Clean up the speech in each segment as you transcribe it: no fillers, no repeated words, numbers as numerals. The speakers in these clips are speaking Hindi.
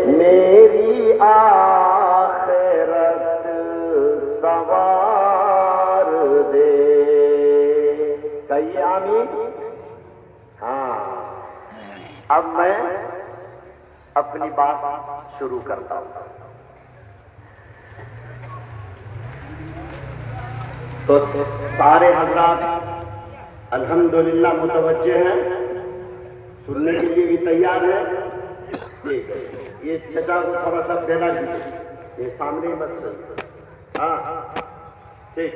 मेरी आखिरत सवार दे। कहिए आमीन। हाँ, अब मैं अपनी बात शुरू करता हूं। तो सारे हजरात अल्हम्दुलिल्लाह मुतवज्जे हैं, सुनने के लिए भी तैयार है। ये चचा को थोड़ा सा फैला दीजिए, ये सामने ही मत। हाँ ठीक।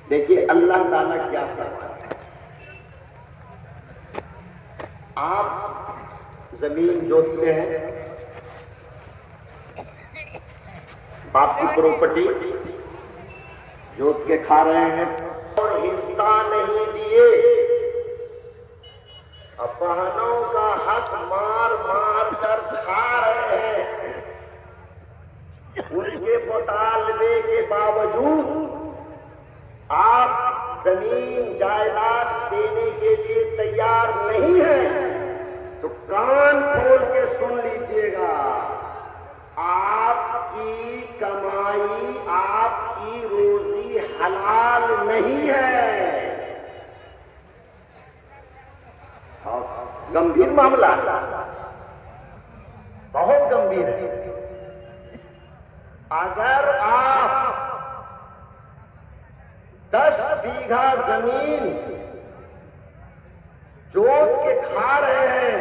देखिए अल्लाह ताला क्या फरमाता है। आप जमीन जोतते हैं, बाप की प्रॉपर्टी जोत के खा रहे हैं और हिस्सा नहीं दिए, बहनों का हक मार मार कर खा रहे हैं। उनके मुतालबे के बावजूद आप जमीन जायदाद देने के लिए तैयार नहीं हैं, तो कान खोल के सुन लीजिएगा। आपकी कमाई, आपकी रोजी हलाल नहीं है। गंभीर मामला, बहुत गंभीर है। अगर आप 10 बीघा जमीन जोत के खा रहे हैं,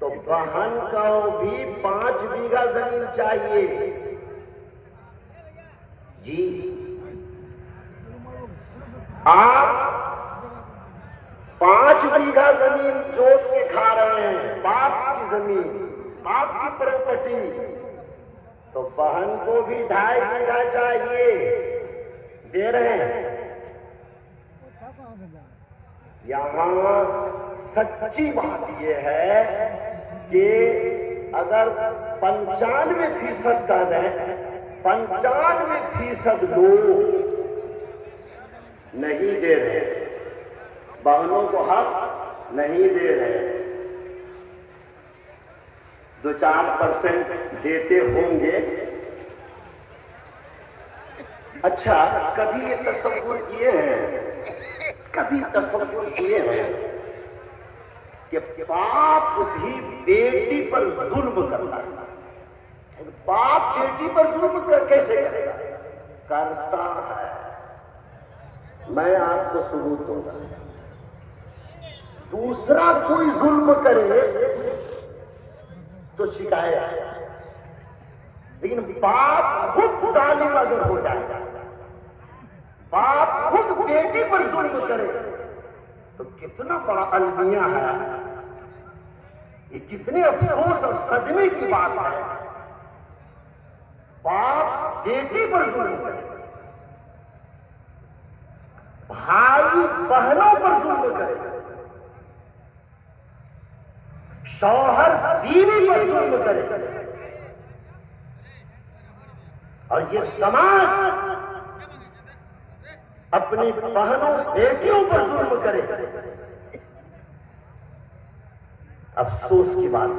तो बहन को भी 5 बीघा जमीन चाहिए जी। आप 5 बीघा जमीन जोत के खा रहे हैं, बाप की जमीन, बाप की प्रॉपर्टी, तो बहन को भी 2.5 बीघा चाहिए, दे रहे हैं। यहां सच्ची बात यह है कि अगर 95% का दें, 95% लोग नहीं दे रहे, बहनों को हक नहीं दे रहे। 2-4% देते होंगे। अच्छा, कभी ये तसव्वुर किए हैं, कभी तसव्वुर किए हैं कि बाप भी बेटी पर जुल्म करता है? बाप बेटी पर जुल्म कैसे करेगा? करता है। मैं आपको सबूत दूंगा। दूसरा कोई जुल्म करे तो शिकायत, लेकिन बाप खुद जालिम अगर हो जाए, बाप खुद बेटी पर जुल्म करे, तो कितना बड़ा अलमिया है। ये कितने अफसोस और सदमे की बात है। बाप बेटी पर जुल्म करे, भाई बहनों पर जुल्म करे, शौहर बीवी पर जुल्म करे, और ये समाज अपनी बहनों बेटियों पर जुल्म करे। अफसोस की बात,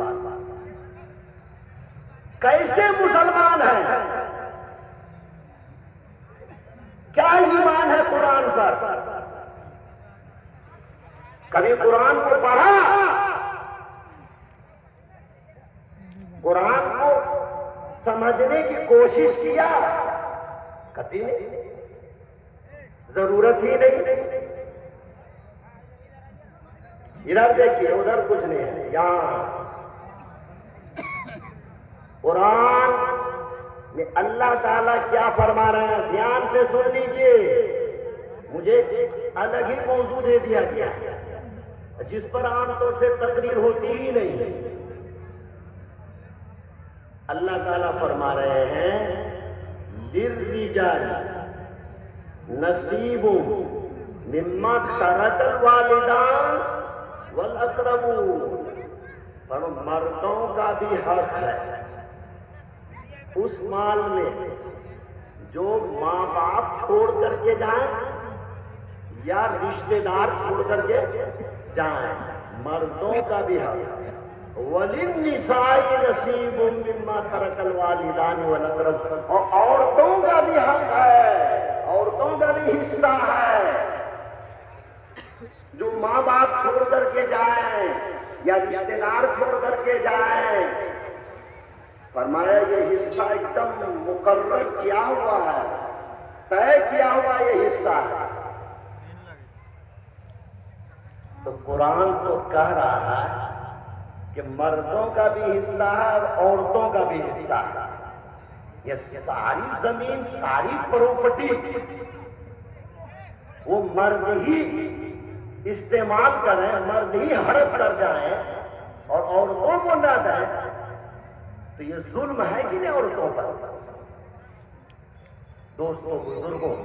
कैसे मुसलमान हैं? क्या ईमान है कुरान पर? कभी कुरान को पढ़ा? कुरान को समझने की कोशिश किया? कभी नहीं, जरूरत ही नहीं। इधर देखिए, उधर कुछ नहीं है। यहां कुरान में अल्लाह ताला क्या फरमा रहे हैं, ध्यान से सुन लीजिए। मुझे अलग ही मौजू दे दिया गया जिस पर आमतौर से तकरीर होती ही नहीं। अल्लाह ताला फरमा रहे हैं, लिर्रिजाल नसीबु मिम्मा तरकल वालिदान वल अक़रबून। पर मर्दों का भी हक है उस माल में जो माँ बाप छोड़ करके जाए या रिश्तेदार छोड़ करके जाएं। मर्दों का भी हक, वलिन्निसाई नसीबुम मिम्मा तरकल वालिदान वल अक़रब, और औरतों का भी हक है, औरतों का भी हिस्सा है। जो माँ बाप छोड़ करके जाएं या रिश्तेदार छोड़ करके जाएं, फरमाया ये हिस्सा एकदम मुकर्रर किया हुआ है, तय किया हुआ ये हिस्सा है। तो कुरान तो कह रहा है कि मर्दों का भी हिस्सा है और औरतों का भी हिस्सा है। ये सारी जमीन, सारी प्रॉपर्टी वो मर्द ही इस्तेमाल करें, मर्द ही हड़प कर जाएं और औरतों को न दें, तो ये जुल्म है कि नहीं औरतों पर? दोस्तों, बुजुर्गों,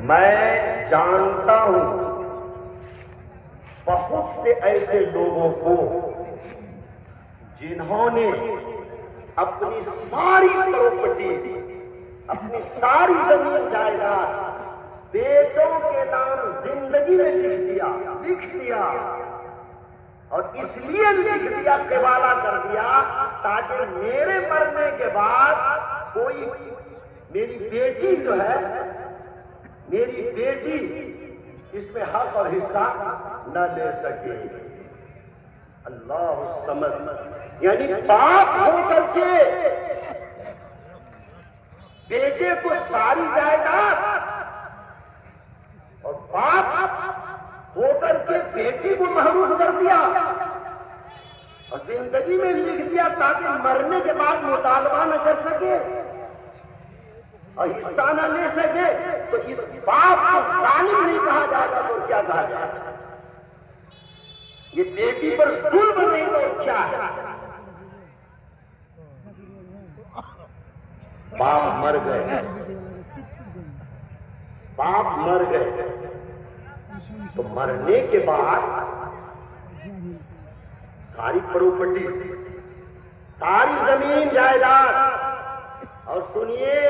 मैं जानता हूं बहुत से ऐसे लोगों को जिन्होंने अपनी सारी प्रॉपर्टी, अपनी सारी जमीन जायदाद बेटों के नाम जिंदगी में लिख दिया और इसलिए लिख दिया, केवाला कर दिया, ताकि मेरे मरने के बाद कोई मेरी बेटी जो है, मेरी बेटी इसमें हक और हिस्सा न ले सके। अल्लाह समझ, यानी बाप होकर के बेटे को सारी जायदाद और बाप होकर के बेटी को महरूम कर दिया और जिंदगी में लिख दिया ताकि मरने के बाद मुतालबा न कर सके और हिस्सा न ले सके। तो इस बाप को जालिम नहीं कहा जाएगा तो क्या कहा जाएगा? ये बेटी पर जुल्म नहीं तो क्या है? बाप मर गए, बाप मर गए, तो मरने के बाद सारी प्रॉपर्टी, सारी जमीन जायदाद, और सुनिए,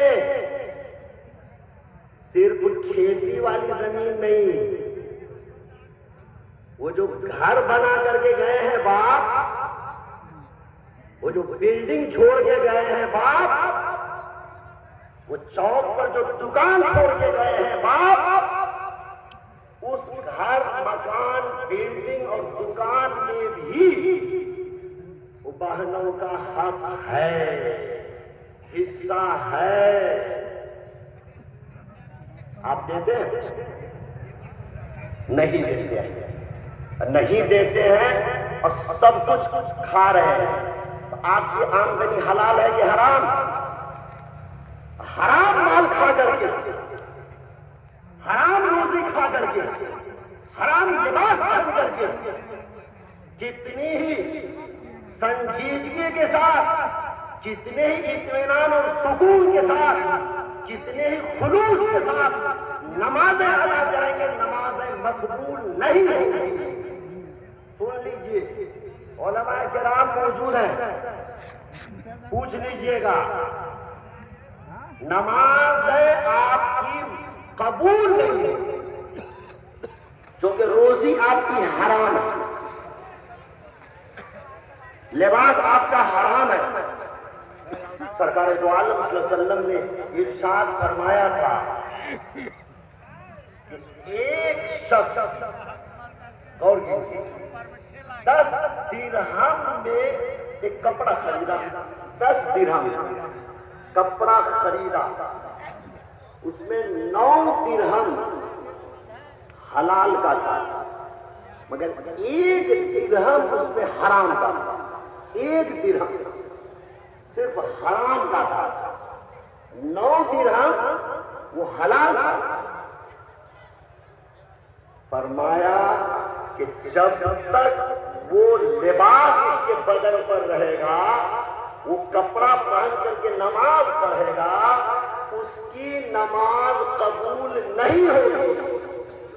सिर्फ खेती वाली जमीन नहीं, वो जो घर बना करके गए हैं बाप, वो जो बिल्डिंग छोड़ के गए हैं बाप, वो चौक पर जो दुकान छोड़ के गए हैं बाप, उस घर, मकान, बिल्डिंग और दुकान में भी वो बहनों का हक है, हिस्सा है। आप देते हैं? नहीं देते हैं, नहीं देते हैं और सब कुछ खा रहे हैं। तो आपकी आमदनी हलाल है कि हराम? हराम माल खा करके, हराम रोजी खा करके, हराम लिबास पहन करके, जितनी ही संजीदगी के साथ, जितने ही इत्मीनान और सुकून के साथ, जितने ही खुलूस के साथ नमाजें अदा करेंगे, नमाजें मकबूल नहीं होंगी। सुन लीजिए, उलमाए किराम मौजूद हैं, पूछ लीजिएगा, नमाजें आपकी कबूल नहीं है क्योंकि रोजी आपकी हराम है, लिबास आपका हराम है। सरकार दो आलम सल्लल्लाहु अलैहि वसल्लम ने इरशाद फरमाया था कि एक शख्स, गौर कीजिए, 10 दिरहम में एक कपड़ा खरीदा, 10 दिरहम कपड़ा खरीदा, उसमें 9 दिरहम हलाल का था, मगर 1 दिरहम उसमें हराम का था। 1 दिरहम सिर्फ हराम का था, 9 दिरहम वो हलाल था। फरमाया कि जब तक वो लिबास उसके बदन पर रहेगा, वो कपड़ा पहन करके नमाज पढ़ेगा, उसकी नमाज कबूल नहीं होगी।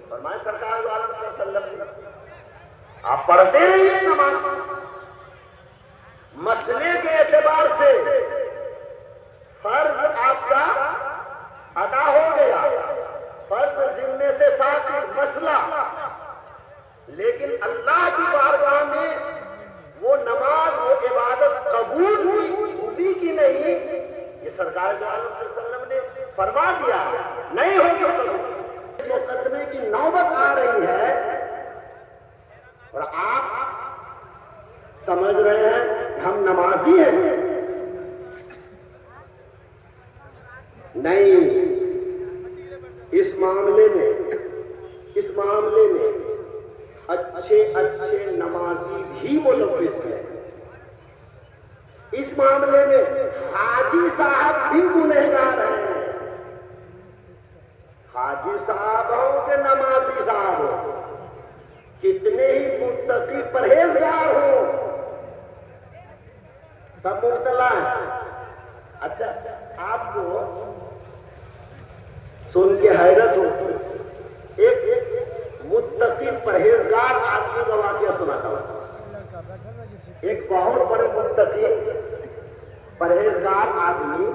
फरमाया सरकार दो आलम सल्लल्लाहु अलैहि वसल्लम, आप पढ़ते रहिए नमाज। मसले के एतबार से फर्ज आपका अदा हो गया, फर्ज जिम्मे से लेकिन अल्लाह की बारगाह में वो नमाज, वो इबादत कबूल हुई कि नहीं, ये सरकार जो आलम सल्लल्लाहु अलैहि वसल्लम ने फरमा दिया, नहीं हो तो करो। मुकदमे की नौबत आ रही है और आप समझ रहे हैं हम नमाजी हैं। नहीं, इस मामले में अच्छे अच्छे नमाजी भी मुलव्विस हैं। इस मामले में हाजी साहब भी गुनहगार हैं। हाजी साहब हो के नमाजी साहब हो, कितने ही मुत्तकी परहेजगार हो, सब मुब्तला है। अच्छा, आपको सुन के हैरत हो, एक मुत्तकी परहेजगार आदमी का वाकया सुनाता हूं। एक बहुत बड़े मुत्तकी परहेजगार आदमी,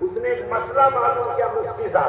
उसने एक मसला मालूम किया मुफ्ती साहब।